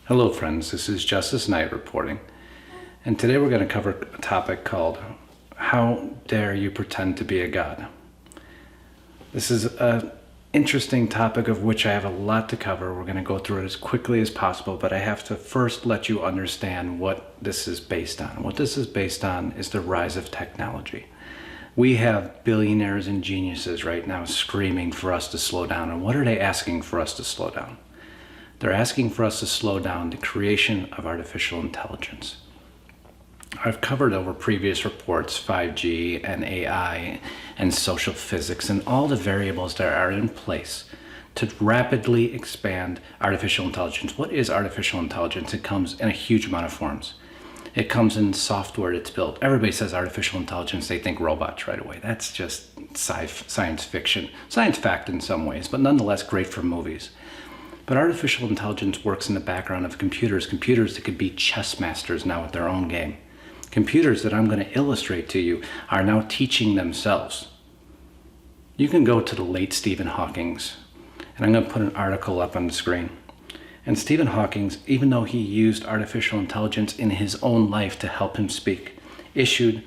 Hello friends, this is Justus Knight reporting, and today we're going to cover a topic called How Dare You Pretend to Be a God? This is an interesting topic of which I have a lot to cover. We're going to go through it as quickly as possible, but I have to first let you understand what this is based on. What this is based on is the rise of technology. We have billionaires and geniuses right now screaming for us to slow down, and what are they asking for us to slow down? They're asking for us to slow down the creation of artificial intelligence. I've covered over previous reports 5G and AI and social physics and all the variables that are in place to rapidly expand artificial intelligence. What is artificial intelligence? It comes in a huge amount of forms. It comes in software that's built. Everybody says artificial intelligence, they think robots right away. That's just science fiction, science fact in some ways, but nonetheless great for movies. But artificial intelligence works in the background of computers that could be chess masters now with their own game. Computers that I'm going to illustrate to you are now teaching themselves. You can go to the late Stephen Hawking, and I'm going to put an article up on the screen. And Stephen Hawking, even though he used artificial intelligence in his own life to help him speak, issued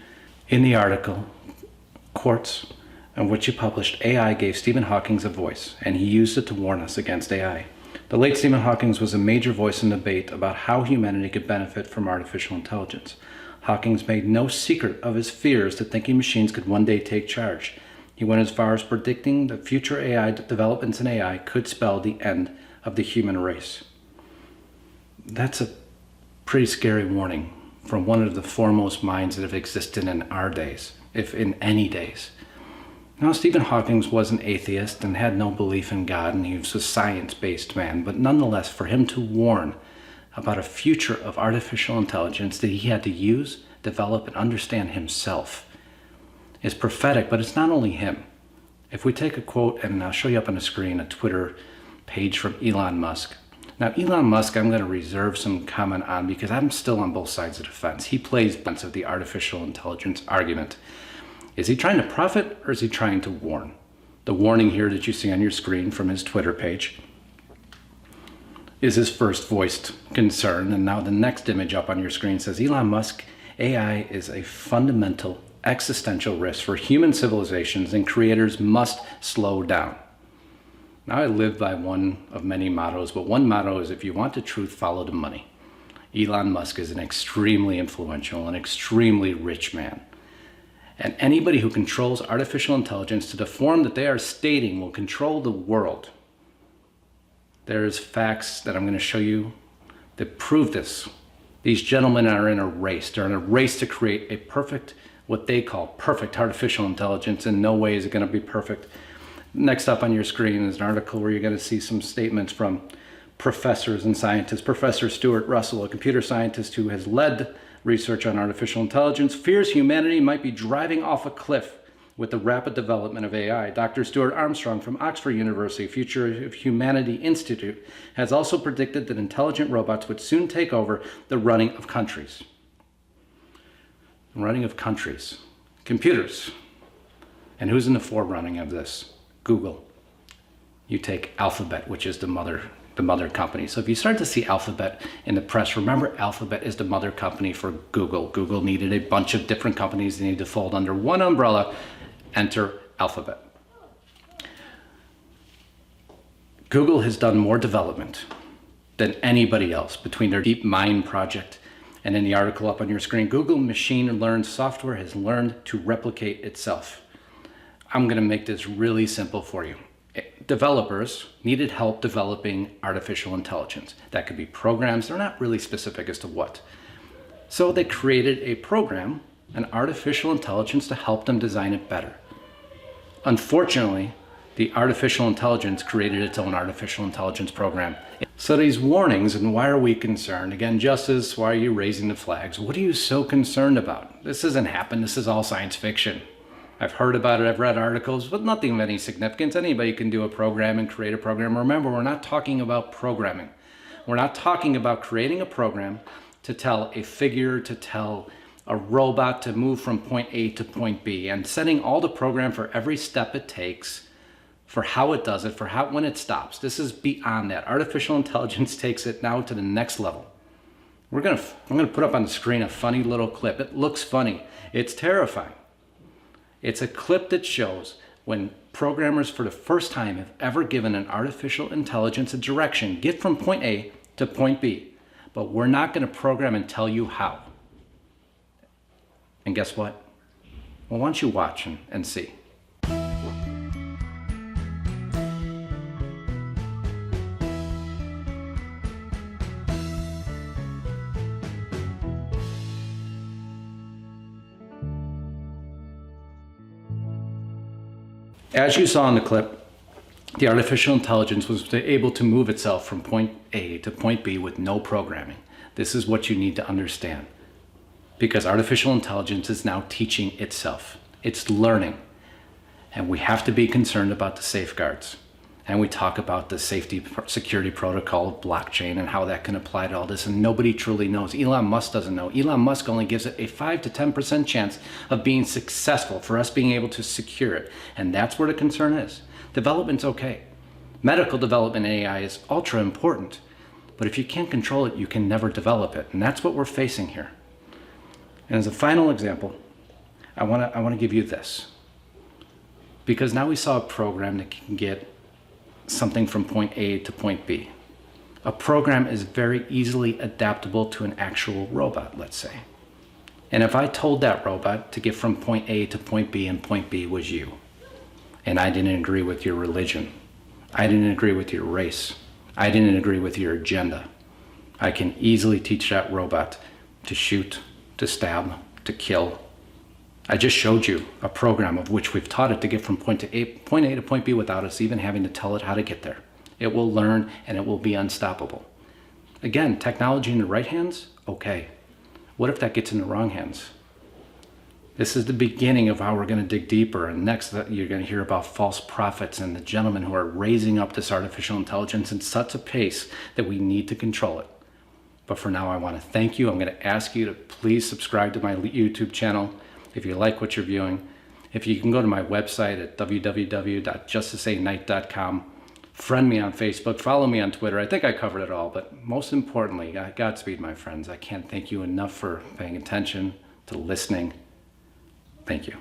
in the article, quotes, in which he published, AI gave Stephen Hawking a voice, and he used it to warn us against AI. The late Stephen Hawking was a major voice in debate about how humanity could benefit from artificial intelligence. Hawking made no secret of his fears that thinking machines could one day take charge. He went as far as predicting that future AI developments in AI could spell the end of the human race. That's a pretty scary warning from one of the foremost minds that have existed in our days, if in any days. Now, Stephen Hawking was an atheist and had no belief in God, and he was a science-based man, but nonetheless, for him to warn about a future of artificial intelligence that he had to use, develop, and understand himself is prophetic, but it's not only him. If we take a quote, and I'll show you up on the screen, a Twitter page from Elon Musk. Now, Elon Musk, I'm going to reserve some comment on because I'm still on both sides of the fence. He plays both of the artificial intelligence argument. Is he trying to profit or is he trying to warn? The warning here that you see on your screen from his Twitter page is his first voiced concern. And now the next image up on your screen says, Elon Musk, AI is a fundamental existential risk for human civilizations and creators must slow down. Now, I live by one of many mottos, but one motto is if you want the truth, follow the money. Elon Musk is an extremely influential and extremely rich man. And anybody who controls artificial intelligence to the form that they are stating will control the world. There's facts that I'm going to show you that prove this. These gentlemen are in a race. They're in a race to create a perfect, what they call perfect artificial intelligence. In no way is it going to be perfect. Next up on your screen is an article where you're going to see some statements from professors and scientists. Professor Stuart Russell, a computer scientist who has led research on artificial intelligence, fears humanity might be driving off a cliff with the rapid development of AI. Dr. Stuart Armstrong from Oxford University Future of Humanity Institute has also predicted that intelligent robots would soon take over the running of countries. Running of countries. Computers. And who's in the forerunning of this? Google. You take Alphabet, which is the mother company. So if you start to see Alphabet in the press, remember Alphabet is the mother company for Google. Google needed a bunch of different companies. They needed to fold under one umbrella. Enter Alphabet. Google has done more development than anybody else between their DeepMind project and in the article up on your screen. Google machine learned software has learned to replicate itself. I'm going to make this really simple for you. Developers needed help developing artificial intelligence. That could be programs. They're not really specific as to what. So they created a program, an artificial intelligence, to help them design it better. Unfortunately, the artificial intelligence created its own artificial intelligence program. So these warnings, and why are we concerned? Again, Justice, why are you raising the flags? What are you so concerned about? This hasn't happened. This is all science fiction. I've heard about it, I've read articles, but nothing of any significance. Anybody can do a program and create a program. Remember, we're not talking about programming. We're not talking about creating a program to tell a figure, to tell a robot to move from point A to point B, and setting all the program for every step it takes for how it does it, for how when it stops. This is beyond that. Artificial intelligence takes it now to the next level. I'm gonna put up on the screen a funny little clip. It looks funny. It's terrifying. It's a clip that shows when programmers for the first time have ever given an artificial intelligence a direction, get from point A to point B. But we're not gonna program and tell you how. And guess what? Well, why don't you watch and see? As you saw in the clip, the artificial intelligence was able to move itself from point A to point B with no programming. This is what you need to understand. Because artificial intelligence is now teaching itself. It's learning. And we have to be concerned about the safeguards. And we talk about the security protocol of blockchain and how that can apply to all this, and nobody truly knows. Elon Musk doesn't know. Elon Musk only gives it a 5 to 10% chance of being successful, for us being able to secure it. And that's where the concern is. Development's okay. Medical development in AI is ultra important. But if you can't control it, you can never develop it. And that's what we're facing here. And as a final example, I want to give you this. Because now we saw a program that can get something from point A to point B. A program is very easily adaptable to an actual robot, let's say. And if I told that robot to get from point A to point B, and point B was you, and I didn't agree with your religion, I didn't agree with your race, I didn't agree with your agenda, I can easily teach that robot to shoot, to stab, to kill. I just showed you a program of which we've taught it to get from point A to point B without us even having to tell it how to get there. It will learn and it will be unstoppable. Again, technology in the right hands, okay. What if that gets in the wrong hands? This is the beginning of how we're going to dig deeper. And next, you're going to hear about false prophets and the gentlemen who are raising up this artificial intelligence in such a pace that we need to control it. But for now, I want to thank you. I'm going to ask you to please subscribe to my YouTube channel. If you like what you're viewing, if you can go to my website at www.justusknight.com, friend me on Facebook, follow me on Twitter. I think I covered it all, but most importantly, Godspeed, my friends. I can't thank you enough for paying attention, to listening. Thank you.